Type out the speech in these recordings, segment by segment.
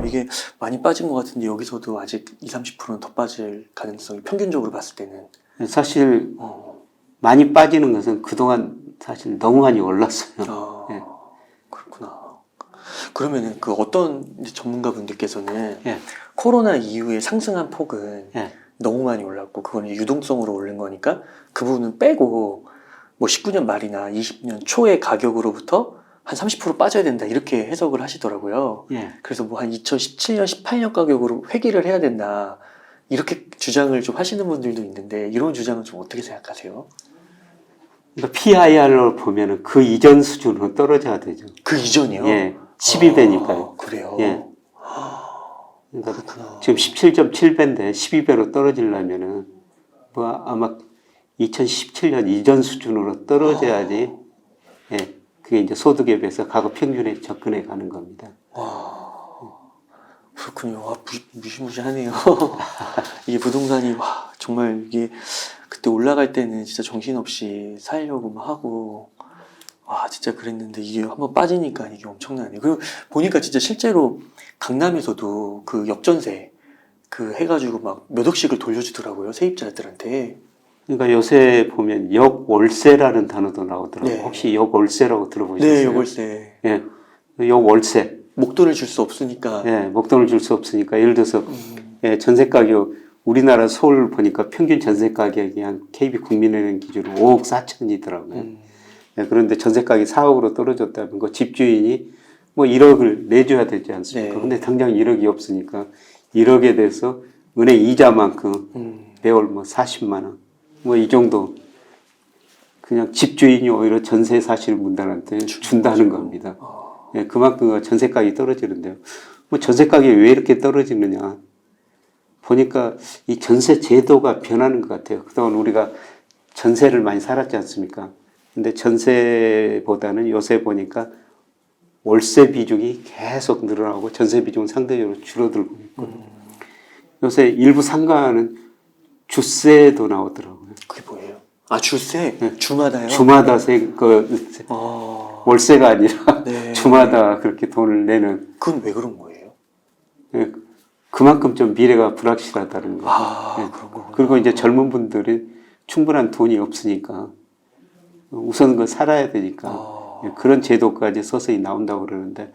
이게 많이 빠진 것 같은데 여기서도 아직 30-30%는 더 빠질 가능성이 평균적으로 봤을 때는 사실 많이 빠지는 것은 그동안 사실 너무 많이 올랐어요. 예. 그렇구나. 그러면은 그 어떤 이제 전문가분들께서는 예. 코로나 이후에 상승한 폭은 예. 너무 많이 올랐고 그거는 유동성으로 오른 거니까 그 부분은 빼고 뭐 19년 말이나 20년 초의 가격으로부터 한 30% 빠져야 된다 이렇게 해석을 하시더라고요. 예. 그래서 뭐 한 2017년, 18년 가격으로 회귀를 해야 된다 이렇게 주장을 좀 하시는 분들도 있는데 이런 주장은 좀 어떻게 생각하세요? 그러니까 PIR로 보면은 그 이전 수준으로 떨어져야 되죠. 그 이전이요? 예. 12배니까요. 그래요? 예. 그러니까 그렇구나. 지금 17.7배인데 12배로 떨어지려면은 뭐 아마 2017년 이전 수준으로 떨어져야지 예. 그게 이제 소득에 비해서 가구 평균에 접근해 가는 겁니다. 그렇군요. 와, 무시무시하네요. 이게 부동산이, 와, 정말 이게 그때 올라갈 때는 진짜 정신없이 살려고 막 하고, 와, 진짜 그랬는데 이게 한번 빠지니까 이게 엄청나네요. 그리고 보니까 진짜 실제로 강남에서도 그 역전세 그 해가지고 막 몇 억씩을 돌려주더라고요. 세입자들한테. 그러니까 요새 보면 역월세라는 단어도 나오더라고요. 네. 혹시 역월세라고 들어보셨어요? 네, 역월세. 예. 역월세. 목돈을 줄 수 없으니까. 예, 목돈을 줄 수 없으니까 예를 들어서 예, 전세 가격 우리나라 서울 보니까 평균 전세 가격이 한 KB 국민은행 기준으로 5억 4천이더라고요. 예, 그런데 전세 가격이 4억으로 떨어졌다면 그 집주인이 뭐 1억을 내줘야 되지 않습니까? 네. 근데 당장 1억이 없으니까 1억에 대해서 은행 이자만큼 매월 뭐 40만 원, 뭐 이 정도 그냥 집주인이 오히려 전세 사시는 분들한테 준다는 겁니다. 예, 그만큼 전세 가격이 떨어지는데요. 뭐 전세 가격이 왜 이렇게 떨어지느냐? 보니까 이 전세 제도가 변하는 것 같아요. 그동안 우리가 전세를 많이 살았지 않습니까? 근데 전세보다는 요새 보니까 월세 비중이 계속 늘어나고 전세 비중은 상대적으로 줄어들고 있거든요. 요새 일부 상가는 주세도 나오더라고요. 그게 뭐예요? 아, 주세? 네. 주마다요? 주마다 월세가 아니라 네. 주마다 그렇게 돈을 내는. 그건 왜 그런 거예요? 예, 그만큼 좀 미래가 불확실하다는 거. 예. 그런 거구나. 그리고 이제 젊은 분들이 충분한 돈이 없으니까 우선 그 살아야 되니까 예, 그런 제도까지 서서히 나온다고 그러는데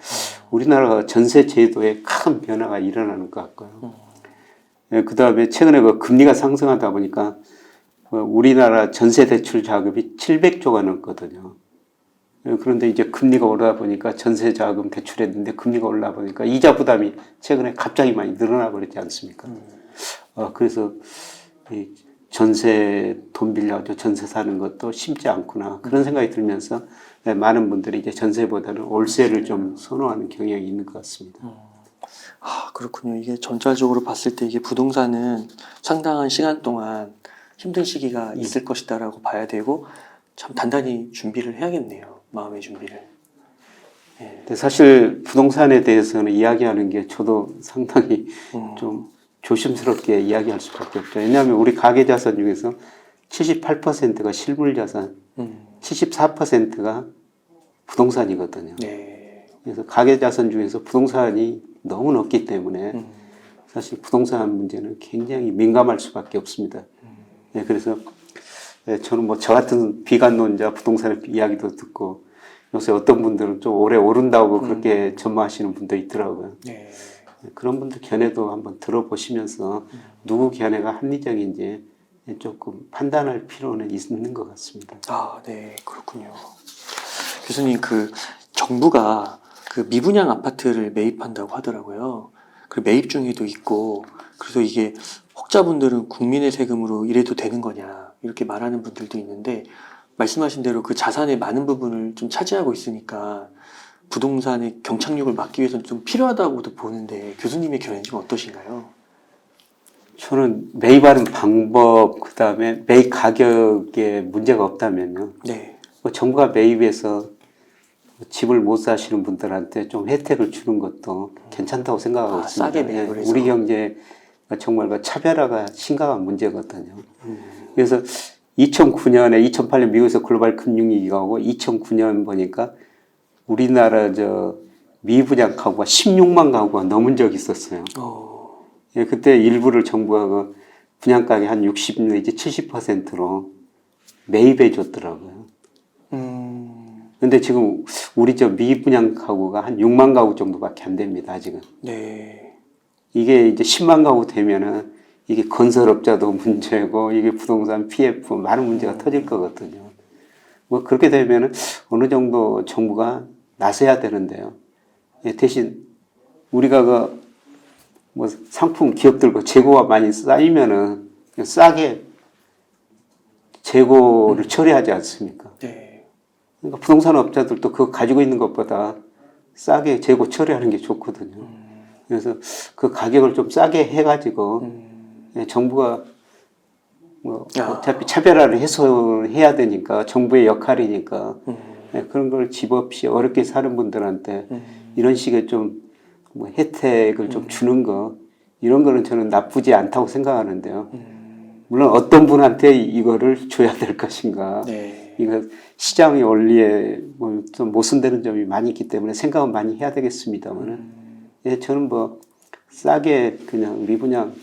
우리나라가 전세 제도에 큰 변화가 일어나는 것 같고요. 예, 그 다음에 최근에 그 금리가 상승하다 보니까 우리나라 전세 대출 자금이 700조가 넘거든요. 예, 그런데 이제 금리가 오르다 보니까 전세 자금 대출했는데 금리가 올라 보니까 이자 부담이 최근에 갑자기 많이 늘어나 버렸지 않습니까? 그래서 이 전세 돈 빌려가지고 전세 사는 것도 쉽지 않구나 그런 생각이 들면서 예, 많은 분들이 이제 전세보다는 월세를 좀 선호하는 경향이 있는 것 같습니다. 그렇군요. 이게 전체적으로 봤을 때 이게 부동산은 상당한 시간 동안 힘든 시기가 있을 것이다라고 봐야 되고 참 단단히 준비를 해야겠네요. 마음의 준비를. 예. 근데 사실 부동산에 대해서는 이야기하는 게 저도 상당히 좀 조심스럽게 이야기할 수밖에 없죠. 왜냐하면 우리 가계자산 중에서 78%가 실물자산, 74%가 부동산이거든요. 네. 그래서 가계자산 중에서 부동산이 너무 높기 때문에 사실 부동산 문제는 굉장히 민감할 수밖에 없습니다. 네, 그래서 저는 뭐 저 같은 비관론자 부동산 이야기도 듣고 요새 어떤 분들은 좀 오래 오른다고 그렇게 전망하시는 분도 있더라고요. 네. 그런 분들 견해도 한번 들어보시면서 누구 견해가 합리적인지 조금 판단할 필요는 있는 것 같습니다. 네, 그렇군요. 교수님, 그 정부가 그 미분양 아파트를 매입한다고 하더라고요. 그 매입 중에도 있고, 그래서 이게 혹자분들은 국민의 세금으로 이래도 되는 거냐 이렇게 말하는 분들도 있는데 말씀하신 대로 그 자산의 많은 부분을 좀 차지하고 있으니까 부동산의 경착륙을 막기 위해서는 좀 필요하다고도 보는데 교수님의 견해는 좀 어떠신가요? 저는 매입하는 방법, 그 다음에 매입 가격에 문제가 없다면요. 네. 뭐 정부가 매입해서 집을 못 사시는 분들한테 좀 혜택을 주는 것도 괜찮다고 생각하고 있습니다. 싸게 매입을 해서. 우리 경제가 정말 그 차별화가 심각한 문제거든요. 그래서 2009년에 2008년 미국에서 글로벌 금융위기가 오고 2009년 보니까 우리나라 미분양 가구가 16만 가구가 넘은 적이 있었어요. 예, 그때 일부를 정부가 그 분양가격이 한 60 내지 70%로 매입해 줬더라고요. 근데 지금 우리 저 미분양 가구가 한 6만 가구 정도밖에 안 됩니다, 아직은. 네. 이게 이제 10만 가구 되면은 이게 건설업자도 문제고 이게 부동산 PF 많은 문제가 터질 거거든요. 뭐 그렇게 되면은 어느 정도 정부가 나서야 되는데요. 예, 대신 우리가 그 뭐 상품 기업들과 재고가 많이 쌓이면은 싸게 재고를 처리하지 않습니까? 네. 그러니까 부동산 업자들도 그거 가지고 있는 것보다 싸게 재고 처리하는 게 좋거든요. 그래서 그 가격을 좀 싸게 해가지고 예, 정부가 뭐 어차피 차별화를 해소해야 되니까 정부의 역할이니까 예, 그런 걸 집 없이 어렵게 사는 분들한테 이런 식의 좀 뭐 혜택을 좀 주는 거 이런 거는 저는 나쁘지 않다고 생각하는데요. 물론 어떤 분한테 이거를 줘야 될 것인가. 네. 이거 시장의 원리에 뭐 좀 모순되는 점이 많이 있기 때문에 생각은 많이 해야 되겠습니다만은 예, 저는 뭐 싸게 그냥 미분양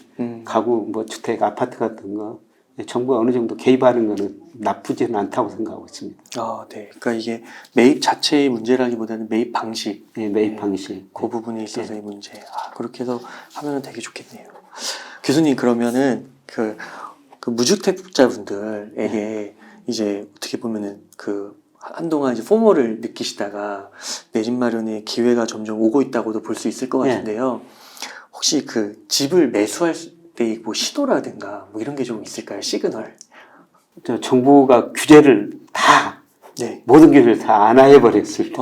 가구 뭐 주택 아파트 같은 거 예, 정부가 어느 정도 개입하는 거는 나쁘지는 않다고 생각하고 있습니다. 네. 그러니까 이게 매입 자체의 문제라기보다는 매입 방식. 예, 매입 방식. 그 부분에 있어서의 문제. 그렇게 해서 하면 되게 좋겠네요. 교수님, 그러면은 그 무주택자분들에게 이제 어떻게 보면은 한동안 이제 포모를 느끼시다가 내 집 마련의 기회가 점점 오고 있다고도 볼 수 있을 것 같은데요. 혹시 그 집을 매수할 때 뭐 시도라든가 뭐 이런 게 좀 있을까요? 시그널? 저 정부가 규제를 다 네. 모든 규제를 다 안화해 버렸을 때.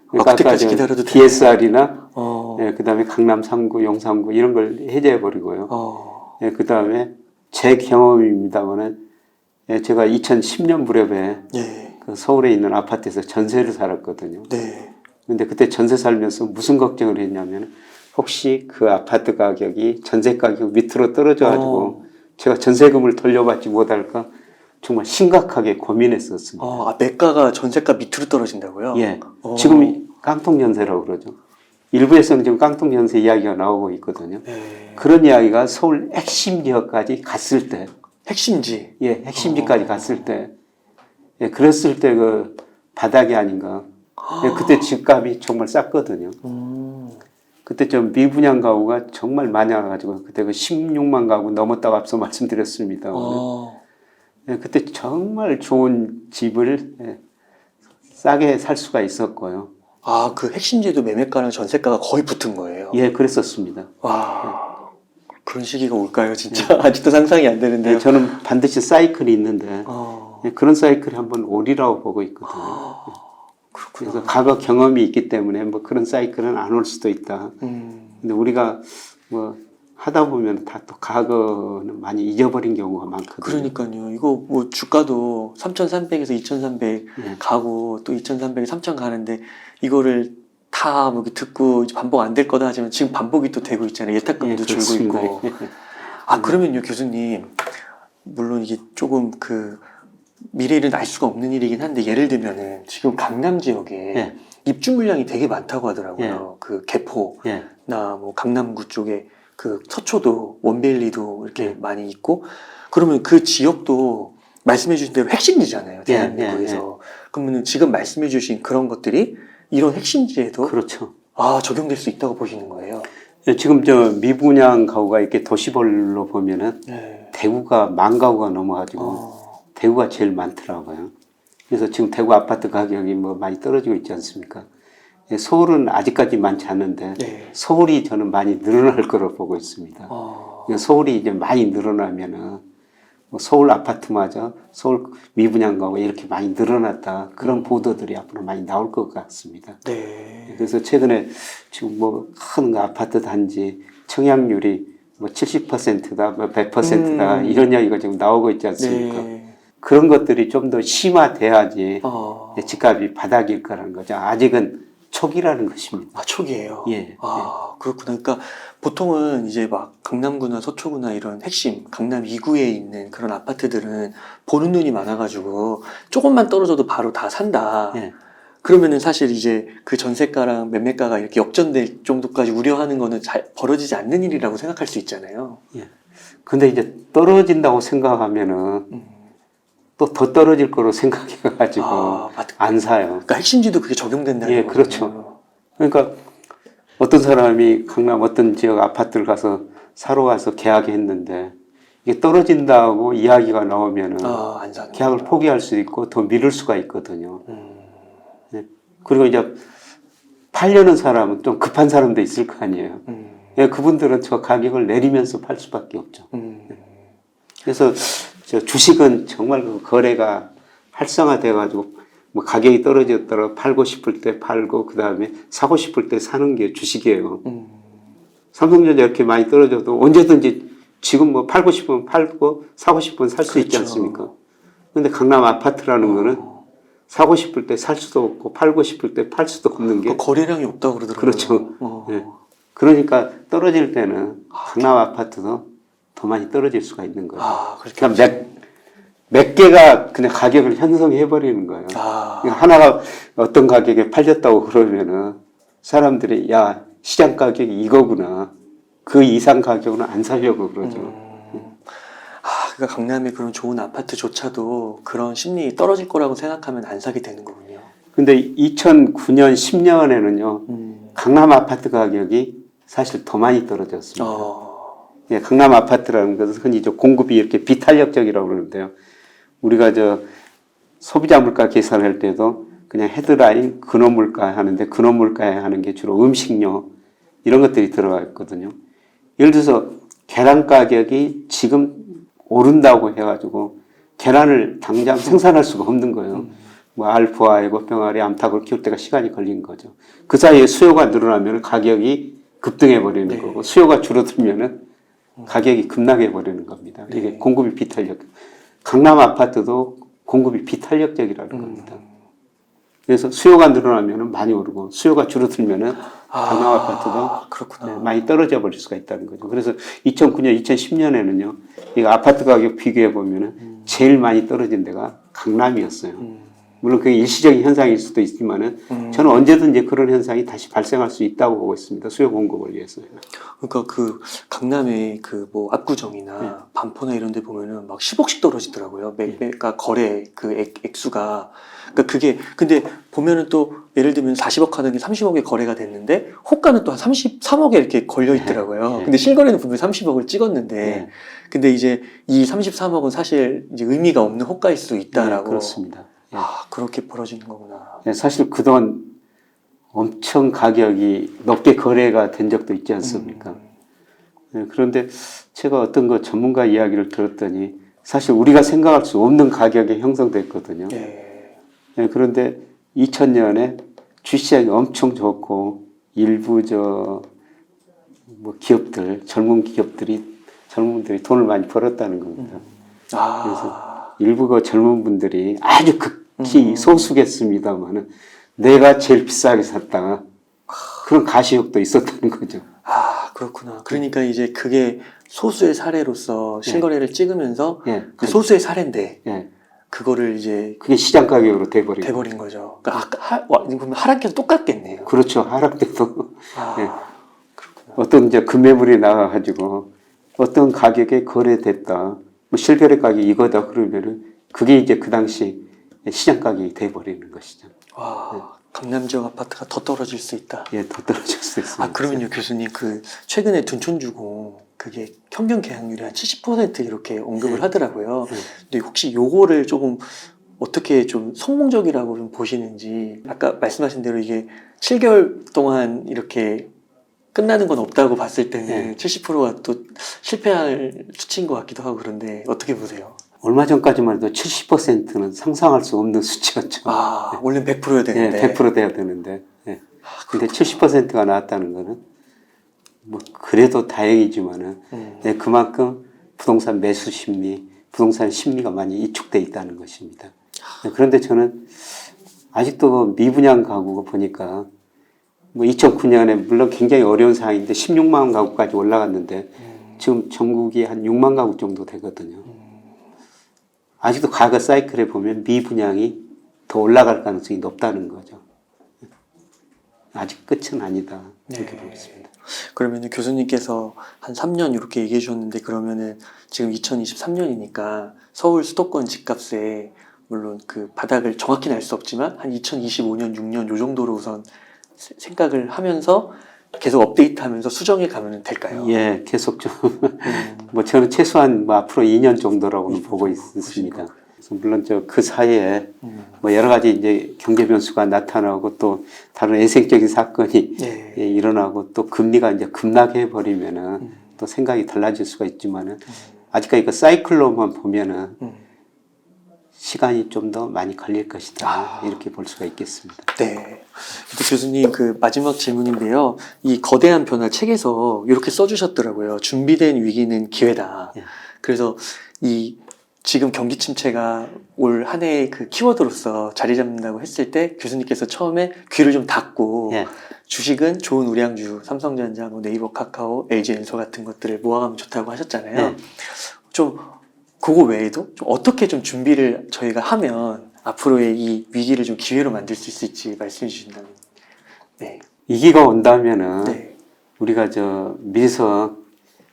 그러니까 그때까지 기다려도 돼요? DSR이나 예, 그다음에 강남 3구, 용산구 이런 걸 해제해 버리고요. 예, 그다음에 제 경험입니다만은 예, 제가 2010년 무렵에 네. 그 서울에 있는 아파트에서 전세를 살았거든요. 네. 근데 그때 전세 살면서 무슨 걱정을 했냐면 혹시 그 아파트 가격이 전세 가격 밑으로 떨어져 가지고 제가 전세금을 돌려받지 못할까 정말 심각하게 고민했었습니다. 매가가 전세가 밑으로 떨어진다고요? 예. 지금 깡통 전세라고 그러죠. 일부에서는 지금 깡통 전세 이야기가 나오고 있거든요. 네. 그런 이야기가 서울 핵심 지역까지 갔을 때, 핵심지. 예, 핵심지까지 갔을 때, 예, 그랬을 때 그 바닥이 아닌가. 예, 그때 집값이 정말 쌌거든요. 그때 좀 미분양 가구가 정말 많이 와가지고 그때 그 16만 가구 넘었다고 앞서 말씀드렸습니다. 예, 그때 정말 좋은 집을 예, 싸게 살 수가 있었고요. 그 핵심지도 매매가랑 전세가가 거의 붙은 거예요? 예, 그랬었습니다. 와, 그런 시기가 올까요, 진짜? 아직도 상상이 안 되는데요. 예, 저는 반드시 사이클이 있는데 예, 그런 사이클이 한번 오리라고 보고 있거든요. 그렇구나. 그래서 과거 경험이 있기 때문에 뭐 그런 사이클은 안 올 수도 있다. 근데 우리가 뭐 하다 보면 다 또 과거는 많이 잊어버린 경우가 많거든요. 그러니까요. 이거 뭐 주가도 3,300에서 2,300 가고 또 2,300에 3,000 가는데 이거를 다 뭐 듣고 이제 반복 안 될 거다 하지만 지금 반복이 또 되고 있잖아요. 예탁금도 예, 줄고 있고. 그렇습니다. 그러면요, 교수님. 물론 이게 조금 미래를 알 수가 없는 일이긴 한데 예를 들면은 지금 강남 지역에 예. 입주 물량이 되게 많다고 하더라고요. 예. 개포나 예. 뭐 강남구 쪽에 서초도 원베일리도 이렇게 많이 있고 그러면 그 지역도 말씀해 주신 대로 핵심지잖아요. 대한민국에서. 그러면 지금 말씀해 주신 그런 것들이 이런 핵심지에도 그렇죠. 적용될 수 있다고 보시는 거예요. 예, 지금 저 미분양 가구가 이렇게 도시별로 보면은 네. 대구가 10,000 가구가 넘어가지고 대구가 제일 많더라고요. 그래서 지금 대구 아파트 가격이 뭐 많이 떨어지고 있지 않습니까? 예, 서울은 아직까지 많지 않은데 네. 서울이 저는 많이 늘어날 거로 보고 있습니다. 서울이 이제 많이 늘어나면은 뭐 서울 아파트마저 서울 미분양 가구가 이렇게 많이 늘어났다 그런 보도들이 앞으로 많이 나올 것 같습니다. 네. 그래서 최근에 지금 뭐 큰 아파트 단지 청약률이 뭐 70%다, 뭐 100%다 이런 이야기가 지금 나오고 있지 않습니까? 네. 그런 것들이 좀 더 심화돼야지 집값이 바닥일 거라는 거죠. 아직은 초기라는 것입니다. 초기예요. 예. 그렇구나. 그러니까 보통은 이제 막 강남구나 서초구나 이런 핵심 강남 2구에 있는 그런 아파트들은 보는 눈이 많아가지고 조금만 떨어져도 바로 다 산다. 예. 그러면은 사실 이제 그 전세가랑 매매가가 이렇게 역전될 정도까지 우려하는 거는 잘 벌어지지 않는 일이라고 생각할 수 있잖아요. 예. 근데 이제 떨어진다고 생각하면은 또 더 떨어질 거로 생각해가지고 안 사요. 그러니까 핵심지도 그게 적용된다는 예, 거예요. 그렇죠. 그러니까 어떤 사람이 강남 어떤 지역 아파트를 가서 사러 가서 계약했는데 이게 떨어진다고 이야기가 나오면은 안 사는 계약을 거구나. 포기할 수 있고 더 미룰 수가 있거든요. 예. 그리고 이제 팔려는 사람은 좀 급한 사람도 있을 거 아니에요. 예, 그분들은 저 가격을 내리면서 팔 수밖에 없죠. 그래서 저 주식은 정말 그 거래가 활성화돼 가지고 뭐 가격이 떨어졌더라 팔고 싶을 때 팔고 그 다음에 사고 싶을 때 사는 게 주식이에요. 삼성전자 이렇게 많이 떨어져도 언제든지 지금 뭐 팔고 싶으면 팔고 사고 싶으면 살 수 있지 그렇죠. 않습니까? 근데 강남 아파트라는 거는 사고 싶을 때 살 수도 없고 팔고 싶을 때 팔 수도 없는 게 거래량이 없다고 그러더라고요. 그렇죠. 예. 그러니까 떨어질 때는 강남 아파트도 더 많이 떨어질 수가 있는 거예요. 그렇게 그러니까 몇 개가 그냥 가격을 형성해 버리는 거예요. 그러니까 하나가 어떤 가격에 팔렸다고 그러면은 사람들이 야 시장 가격이 이거구나. 그 이상 가격은 안 사려고 그러죠. 그러니까 강남에 그런 좋은 아파트조차도 그런 심리 떨어질 거라고 생각하면 안 사게 되는 거군요. 근데 2009년, 10년에는요, 강남 아파트 가격이 사실 더 많이 떨어졌습니다. 예, 강남 아파트라는 것은 흔히 공급이 이렇게 비탄력적이라고 그러는데요. 우리가 소비자 물가 계산할 때도 그냥 헤드라인 근원 물가 하는데 근원 물가에 하는 게 주로 음식료 이런 것들이 들어가 있거든요. 예를 들어서 계란 가격이 지금 오른다고 해가지고 계란을 당장 생산할 수가 없는 거예요. 뭐 알프아이고 병아리, 암탉을 키울 때가 시간이 걸린 거죠. 그 사이에 수요가 늘어나면 가격이 급등해 버리는 거고 수요가 줄어들면은 가격이 급락해 버리는 겁니다. 이게 공급이 비탄력. 강남 아파트도 공급이 비탄력적이라는 겁니다. 그래서 수요가 늘어나면 많이 오르고 수요가 줄어들면은 강남 아파트도 그렇구나. 많이 떨어져 버릴 수가 있다는 거죠. 그래서 2009년, 2010년에는요, 이 아파트 가격 비교해 보면은 제일 많이 떨어진 데가 강남이었어요. 물론 그게 일시적인 현상일 수도 있지만은 저는 언제든지 그런 현상이 다시 발생할 수 있다고 보고 있습니다. 수요 공급을 위해서요. 그러니까 그 강남의 그 뭐 압구정이나 반포나 이런 데 보면은 막 10억씩 떨어지더라고요. 매매가 거래 그 액수가. 그러니까 그게 근데 보면은 또 예를 들면 40억 하는 게 30억에 거래가 됐는데 호가는 또 한 33억에 이렇게 걸려 있더라고요. 근데 실거래는 분명히 30억을 찍었는데 근데 이제 이 33억은 사실 이제 의미가 없는 호가일 수 있다라고. 그렇습니다. 그렇게 벌어지는 거구나. 사실 그동안 엄청 가격이 높게 거래가 된 적도 있지 않습니까? 그런데 제가 어떤 거 전문가 이야기를 들었더니 사실 우리가 생각할 수 없는 가격에 형성됐거든요. 그런데 2000년에 주시장이 엄청 좋고 일부 뭐 기업들, 젊은 분들이 돈을 많이 벌었다는 겁니다. 그래서 일부 그 젊은 분들이 아주 극히 소수겠습니다만은 내가 제일 비싸게 샀다. 그런 가시욕도 있었다는 거죠. 그렇구나. 그러니까 이제 그게 소수의 사례로서 실거래를 찍으면서 그 소수의 사례인데 그거를 이제 그게 시장 가격으로 돼버린 거죠. 그러니까 그러면 하락해도 똑같겠네요. 그렇죠. 하락돼도 어떤 이제 금매물이 나와가지고 어떤 가격에 거래됐다. 뭐 실거래 가격이 이거다 그러면은 그게 이제 그 당시 시장 가격이 돼버리는 것이죠. 강남 지역 아파트가 더 떨어질 수 있다. 더 떨어질 수 있습니다. 그러면요, 교수님, 그 최근에 둔촌주공 그게 평균 계약률이 한 70% 이렇게 언급을 하더라고요. 근데 혹시 요거를 조금 어떻게 좀 성공적이라고 좀 보시는지, 아까 말씀하신 대로 이게 7개월 동안 이렇게 끝나는 건 없다고 봤을 때는 70%가 또 실패할 수치인 것 같기도 하고 그런데 어떻게 보세요? 얼마 전까지만 해도 70%는 상상할 수 없는 수치였죠. 원래 100%여야 되는데. 100% 돼야 되는데. 근데 70%가 나왔다는 거는 뭐 그래도 다행이지만은 그만큼 부동산 매수 심리, 부동산 심리가 많이 위축돼 있다는 것입니다. 그런데 저는 아직도 미분양 가구가 보니까 뭐 2009년에 물론 굉장히 어려운 상황인데 16만 가구까지 올라갔는데 지금 전국이 한 6만 가구 정도 되거든요. 아직도 과거 사이클에 보면 미분양이 더 올라갈 가능성이 높다는 거죠. 아직 끝은 아니다 이렇게 네. 보겠습니다. 그러면은 교수님께서 한 3년 이렇게 얘기해 주셨는데 그러면은 지금 2023년이니까 서울 수도권 집값에 물론 그 바닥을 정확히는 알 수 없지만 한 2025년, 6년 요 정도로 우선 생각을 하면서 계속 업데이트하면서 수정해 가면 될까요? 예, 계속 좀 뭐 저는 최소한 뭐 앞으로 2년 정도라고는 보고 있습니다. 그래서 물론 그 사이에 뭐 여러 가지 이제 경제 변수가 나타나고 또 다른 외생적인 사건이 네. 예, 일어나고 또 금리가 이제 급락해 버리면은 또 생각이 달라질 수가 있지만은 아직까지 그 사이클로만 보면은 시간이 좀 더 많이 걸릴 것이다 이렇게 볼 수가 있겠습니다. 네. 근데 교수님 그 마지막 질문인데요. 이 거대한 변화 책에서 이렇게 써주셨더라고요. 준비된 위기는 기회다. 예. 그래서 이 지금 경기 침체가 올 한 해의 그 키워드로서 자리 잡는다고 했을 때 교수님께서 처음에 귀를 좀 닫고 예. 주식은 좋은 우량주, 삼성전자, 뭐 네이버, 카카오, LG엔소 같은 것들을 모아가면 좋다고 하셨잖아요. 예. 좀 그거 외에도 좀 어떻게 좀 준비를 저희가 하면 앞으로의 이 위기를 좀 기회로 만들 수 있을지 말씀해 주신다면. 네. 위기가 온다면은 네. 우리가 미리서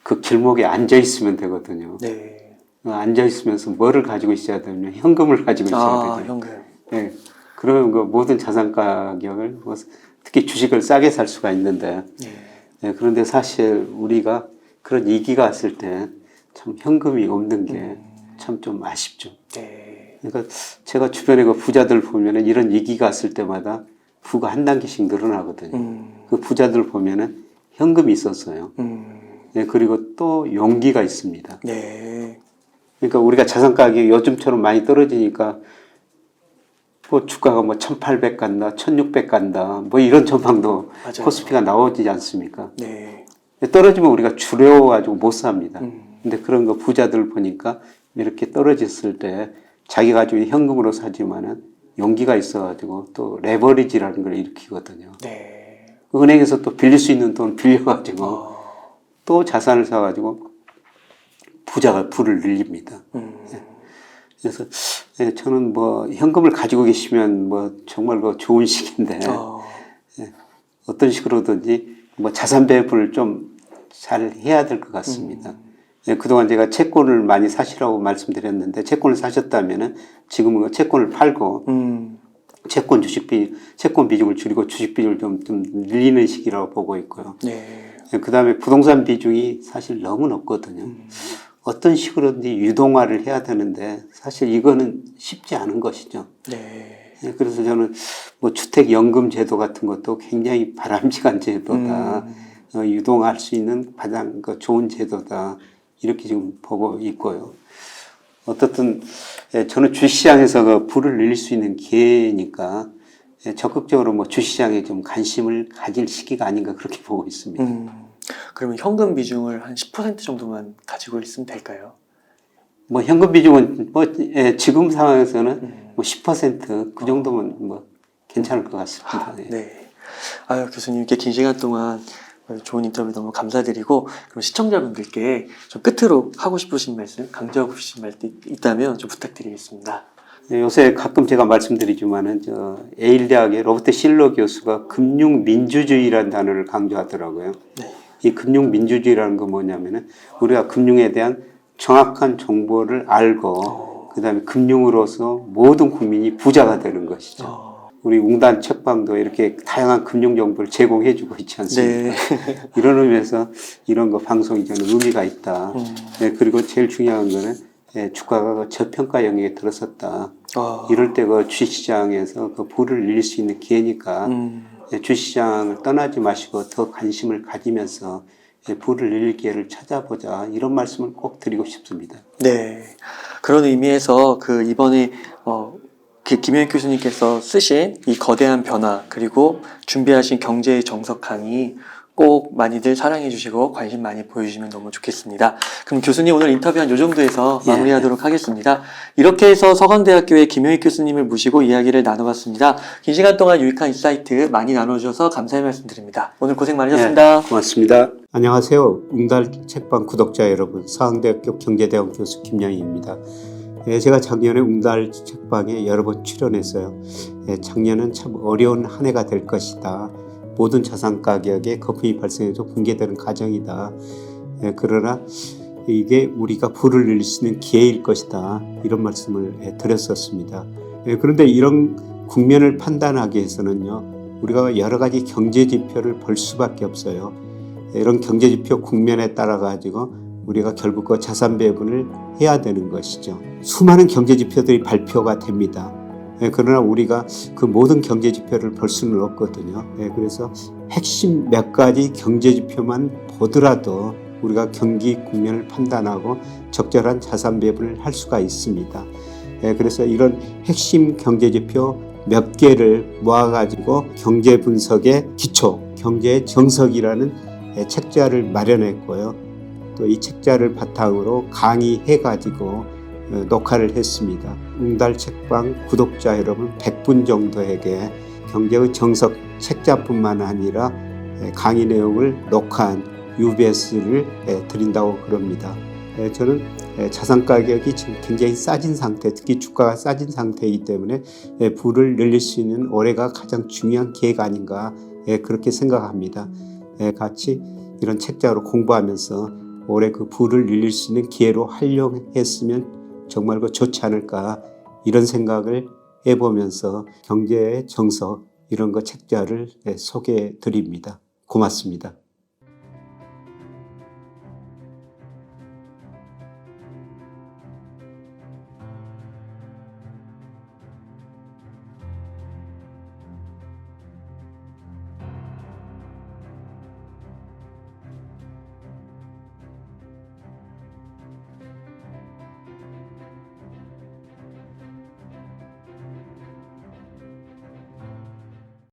그 길목에 앉아 있으면 되거든요. 네. 앉아 있으면서 뭐를 가지고 있어야 되냐면 현금을 가지고 있어야 되죠. 현금. 예. 그러면 그 모든 자산 가격을 특히 주식을 싸게 살 수가 있는데 네. 예, 그런데 사실 우리가 그런 위기가 왔을 때 참 현금이 없는 게 참 좀 아쉽죠. 네. 그러니까 제가 주변에 그 부자들 보면은 이런 위기가 왔을 때마다 부가 한 단계씩 늘어나거든요. 그 부자들 보면은 현금이 있었어요. 예, 그리고 또 용기가 있습니다. 네. 그러니까 우리가 자산 가격이 요즘처럼 많이 떨어지니까 뭐 주가가 뭐 1800 간다, 1600 간다, 뭐 이런 전망도 맞아요. 코스피가 나오지 않습니까? 네. 떨어지면 우리가 주려가지고 못 삽니다. 근데 그런 거 부자들 보니까 이렇게 떨어졌을 때 자기가 가지고 현금으로 사지만은 용기가 있어가지고 또 레버리지라는 걸 일으키거든요. 네. 은행에서 또 빌릴 수 있는 돈 빌려가지고 또 자산을 사가지고 부자가 부를 늘립니다. 그래서 예, 저는 뭐 현금을 가지고 계시면 뭐 정말 그 좋은 시기인데 예, 어떤 식으로든지 뭐 자산 배분을 좀 잘 해야 될 것 같습니다. 예, 그동안 제가 채권을 많이 사시라고 말씀드렸는데 채권을 사셨다면은 지금은 채권을 팔고 채권 비중을 줄이고 주식 비중을 좀 늘리는 시기라고 보고 있고요. 네. 예, 그 다음에 부동산 비중이 사실 너무 높거든요. 어떤 식으로든지 유동화를 해야 되는데 사실 이거는 쉽지 않은 것이죠. 네. 예, 그래서 저는 뭐 주택연금 제도 같은 것도 굉장히 바람직한 제도다. 유동할 수 있는 가장 좋은 제도다. 이렇게 지금 보고 있고요. 어떻든 예, 저는 주식시장에서 그 부를 늘릴 수 있는 기회니까 예, 적극적으로 뭐 주식시장에 좀 관심을 가질 시기가 아닌가 그렇게 보고 있습니다. 그러면 현금 비중을 한 10% 정도만 가지고 있으면 될까요? 뭐 현금 비중은 뭐 예, 지금 상황에서는 뭐 10%그 정도면 뭐 괜찮을 것 같습니다. 예. 네. 아유, 교수님 이렇게 긴 시간 동안 좋은 인터뷰 너무 감사드리고 그럼 시청자분들께 좀 끝으로 하고 싶으신 말씀, 강조하고 싶으신 말씀 있다면 좀 부탁드리겠습니다. 예, 요새 가끔 제가 말씀드리지만은 예일대학의 로버트 실러 교수가 금융민주주의라는 단어를 강조하더라고요. 네. 이 금융민주주의라는 건 뭐냐면은 우리가 금융에 대한 정확한 정보를 알고 그다음에 금융으로서 모든 국민이 부자가 되는 것이죠. 우리 웅단 책방도 이렇게 다양한 금융 정보를 제공해주고 있지 않습니까? 네. 이런 의미에서 이런 거 방송이 저는 의미가 있다. 예, 그리고 제일 중요한 거는 예, 주가가 저평가 영역에 들어섰다. 이럴 때 그 주식시장에서 그 부를 늘릴 수 있는 기회니까 예, 주식시장을 떠나지 마시고 더 관심을 가지면서 예, 부를 늘릴 기회를 찾아보자. 이런 말씀을 꼭 드리고 싶습니다. 네. 그런 의미에서 그 이번에 그 김영익 교수님께서 쓰신 이 거대한 변화 그리고 준비하신 경제의 정석 강의 꼭 많이들 사랑해 주시고 관심 많이 보여주시면 너무 좋겠습니다. 그럼 교수님 오늘 인터뷰한 요 정도에서 마무리하도록 하겠습니다. 이렇게 해서 서강대학교의 김영익 교수님을 모시고 이야기를 나눠봤습니다. 긴 시간 동안 유익한 인사이트 많이 나눠주셔서 감사의 말씀드립니다. 오늘 고생 많으셨습니다. 네, 고맙습니다. 안녕하세요. 웅달 책방 구독자 여러분, 서강대학교 경제대학 교수 김영익입니다. 예, 제가 작년에 웅달 책방에 여러 번 출연했어요. 예, 작년은 참 어려운 한 해가 될 것이다. 모든 자산 가격에 거품이 발생해서 붕괴되는 과정이다. 그러나 이게 우리가 부를 늘릴 수 있는 기회일 것이다. 이런 말씀을 드렸었습니다. 그런데 이런 국면을 판단하기 위해서는요, 우리가 여러 가지 경제 지표를 볼 수밖에 없어요. 이런 경제 지표 국면에 따라 가지고 우리가 결국 그 자산 배분을 해야 되는 것이죠. 수많은 경제 지표들이 발표가 됩니다. 그러나 우리가 그 모든 경제 지표를 볼 수는 없거든요. 그래서 핵심 몇 가지 경제 지표만 보더라도 우리가 경기 국면을 판단하고 적절한 자산 배분을 할 수가 있습니다. 그래서 이런 핵심 경제 지표 몇 개를 모아가지고 경제 분석의 기초, 경제의 정석이라는 책자를 마련했고요. 또 이 책자를 바탕으로 강의해가지고 녹화를 했습니다. 웅달 책방 구독자 여러분 100분 정도에게 경제의 정석 책자뿐만 아니라 강의 내용을 녹화한 UBS를 드린다고 그럽니다. 저는 자산 가격이 지금 굉장히 싸진 상태, 특히 주가가 싸진 상태이기 때문에 부를 늘릴 수 있는 올해가 가장 중요한 기회가 아닌가 그렇게 생각합니다. 같이 이런 책자로 공부하면서 올해 그 부를 늘릴 수 있는 기회로 활용했으면 정말 좋지 않을까 이런 생각을 해보면서 경제의 정석 이런 거 책자를 소개해 드립니다. 고맙습니다.